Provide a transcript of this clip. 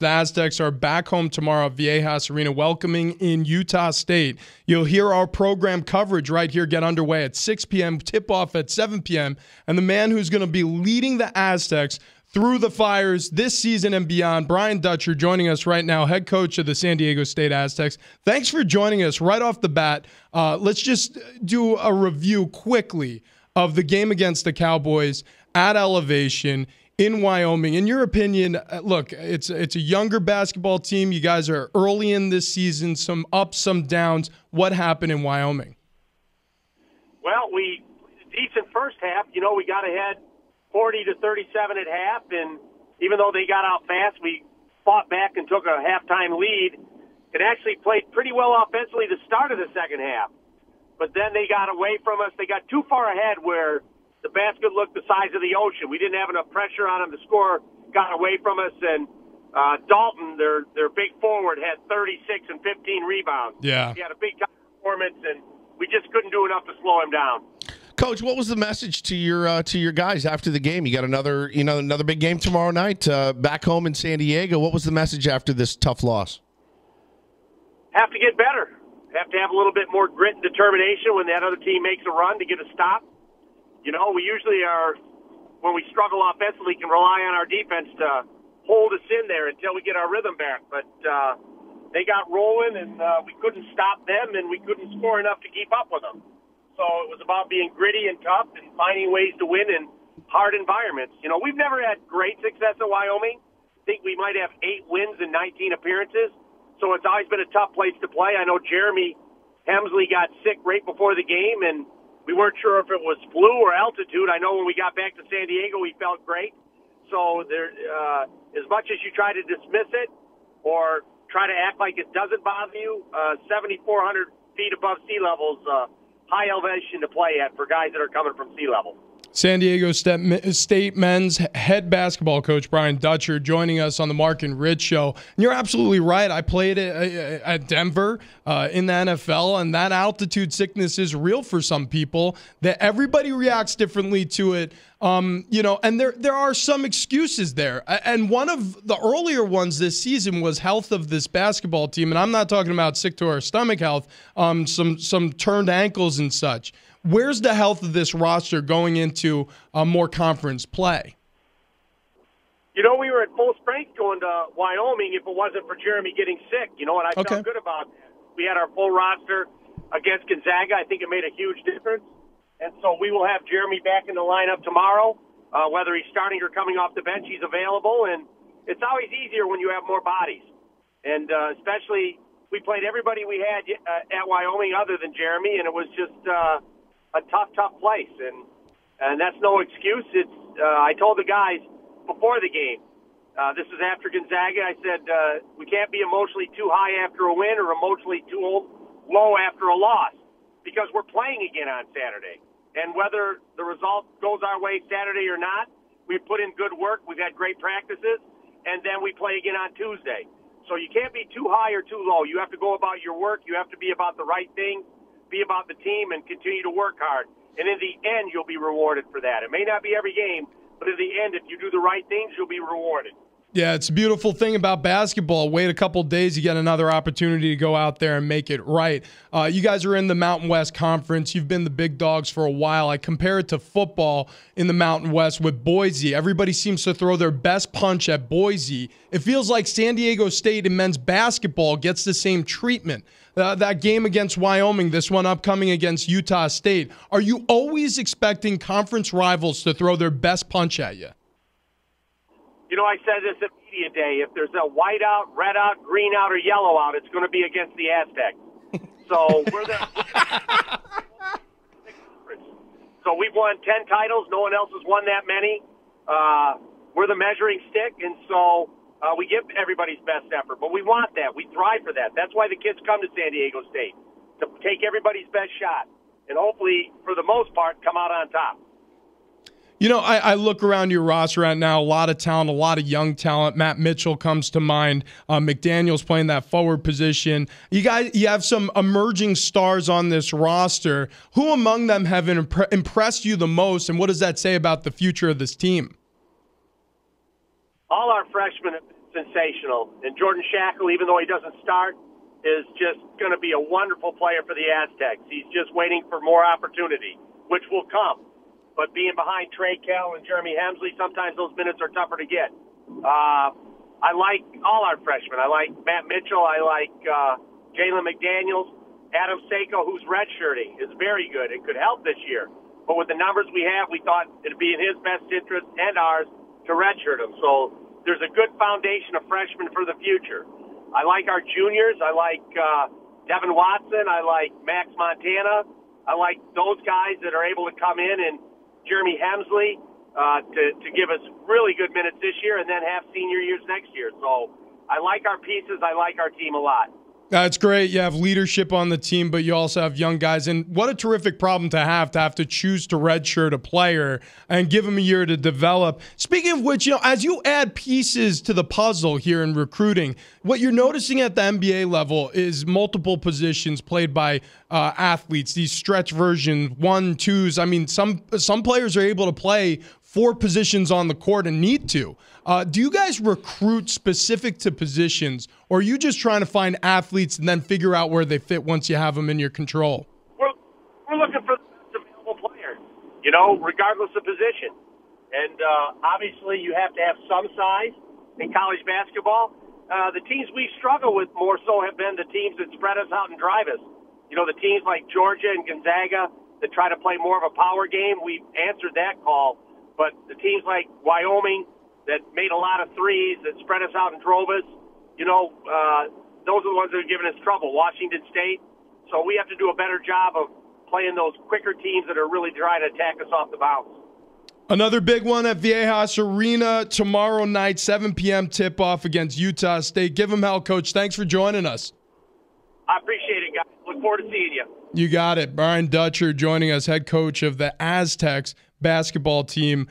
The Aztecs are back home tomorrow at Viejas Arena, welcoming in Utah State. You'll hear our program coverage right here get underway at 6 p.m., tip-off at 7 p.m., and the man who's going to be leading the Aztecs through the fires this season and beyond, Brian Dutcher, joining us right now, head coach of the San Diego State Aztecs. Thanks for joining us right off the bat. Let's just do a review quickly of the game against the Cowboys at Elevation in Wyoming. In your opinion, look, it's a younger basketball team. You guys are early in this season, some ups, some downs. What happened in Wyoming? Well, decent first half. You know, we got ahead 40-37 at half, and even though they got out fast, we fought back and took a halftime lead. It actually played pretty well offensively the start of the second half. But then they got away from us. They got too far ahead where the basket looked the size of the ocean. We didn't have enough pressure on them to score, got away from us, and Dalton, their big forward, had 36 and 15 rebounds. Yeah. He had a big-time performance, and we just couldn't do enough to slow him down. Coach, what was the message to your guys after the game? You got another big game tomorrow night back home in San Diego. What was the message after this tough loss? Have to get better. Have to have a little bit more grit and determination when that other team makes a run to get a stop. You know, we usually when we struggle offensively, can rely on our defense to hold us in there until we get our rhythm back. But they got rolling, and we couldn't stop them, and we couldn't score enough to keep up with them. So it was about being gritty and tough and finding ways to win in hard environments. You know, we've never had great success at Wyoming. I think we might have 8 wins in 19 appearances. So it's always been a tough place to play. I know Jeremy Hemsley got sick right before the game, and we weren't sure if it was flu or altitude. I know when we got back to San Diego, he felt great. So there, as much as you try to dismiss it or try to act like it doesn't bother you, 7,400 feet above sea level is high elevation to play at for guys that are coming from sea level. San Diego State men's head basketball coach Brian Dutcher joining us on the Mark and Rich show. And you're absolutely right. I played at Denver in the NFL, and that altitude sickness is real for some people. That everybody reacts differently to it. You know, and there are some excuses there. And one of the earlier ones this season was health of this basketball team. And I'm not talking about sick to our stomach health, some turned ankles and such. Where's the health of this roster going into more conference play? You know, we were at full strength going to Wyoming if it wasn't for Jeremy getting sick, you know, and I felt good about that. We had our full roster against Gonzaga. I think it made a huge difference. And so we will have Jeremy back in the lineup tomorrow. Whether he's starting or coming off the bench, he's available. And it's always easier when you have more bodies. And especially, we played everybody we had at Wyoming other than Jeremy, and it was just a tough place. And that's no excuse. It's I told the guys before the game, this is after Gonzaga, I said we can't be emotionally too high after a win or emotionally too low after a loss because we're playing again on Saturday. And whether the result goes our way Saturday or not, we've put in good work. We've had great practices, and then we play again on Tuesday. So you can't be too high or too low. You have to go about your work. You have to be about the right thing, be about the team, and continue to work hard. And in the end, you'll be rewarded for that. It may not be every game, but in the end, if you do the right things, you'll be rewarded. Yeah, it's a beautiful thing about basketball. Wait a couple days, you get another opportunity to go out there and make it right. You guys are in the Mountain West Conference. You've been the big dogs for a while. I compare it to football in the Mountain West with Boise. Everybody seems to throw their best punch at Boise. It feels like San Diego State in men's basketball gets the same treatment. That game against Wyoming, this one upcoming against Utah State. Are you always expecting conference rivals to throw their best punch at you? You know, I said this at media day. If there's a white out, red out, green out, or yellow out, it's going to be against the Aztecs. So So we've won 10 titles. No one else has won that many. We're the measuring stick, and so we give everybody's best effort. But we want that. We thrive for that. That's why the kids come to San Diego State, to take everybody's best shot, and hopefully, for the most part, come out on top. You know, I look around your roster right now, a lot of talent, a lot of young talent. Matt Mitchell comes to mind. McDaniel's playing that forward position. You have some emerging stars on this roster. Who among them have impressed you the most, and what does that say about the future of this team? All our freshmen have been sensational. And Jordan Shackle, even though he doesn't start, is just going to be a wonderful player for the Aztecs. He's just waiting for more opportunity, which will come. But being behind Trey Kell and Jeremy Hemsley, sometimes those minutes are tougher to get. I like all our freshmen. I like Matt Mitchell. I like Jalen McDaniels. Adam Seiko, who's redshirting, is very good. It could help this year. But with the numbers we have, we thought it would be in his best interest and ours to redshirt him. So there's a good foundation of freshmen for the future. I like our juniors. I like Devin Watson. I like Max Montana. I like those guys that are able to come in, and Jeremy Hemsley to give us really good minutes this year and then have senior years next year. So I like our pieces. I like our team a lot. That's great. You have leadership on the team, but you also have young guys. And what a terrific problem to have to choose to redshirt a player and give him a year to develop. Speaking of which, as you add pieces to the puzzle here in recruiting, what you're noticing at the NBA level is multiple positions played by athletes, these stretch versions, 1, 2s. I mean, some players are able to play 4 positions on the court and need to. Do you guys recruit specific to positions, or are you just trying to find athletes and then figure out where they fit once you have them in your control? We're looking for the best available player, regardless of position. And obviously you have to have some size in college basketball. The teams we struggle with more so have been the teams that spread us out and drive us. The teams like Georgia and Gonzaga that try to play more of a power game, we've answered that call. But the teams like Wyoming that made a lot of threes, that spread us out and drove us, those are the ones that are giving us trouble. Washington State. So we have to do a better job of playing those quicker teams that are really trying to attack us off the bounce. Another big one at Viejas Arena tomorrow night, 7 p.m. tip-off against Utah State. Give them hell, Coach. Thanks for joining us. I appreciate it, guys. Look forward to seeing you. You got it. Brian Dutcher joining us, head coach of the Aztecs basketball team.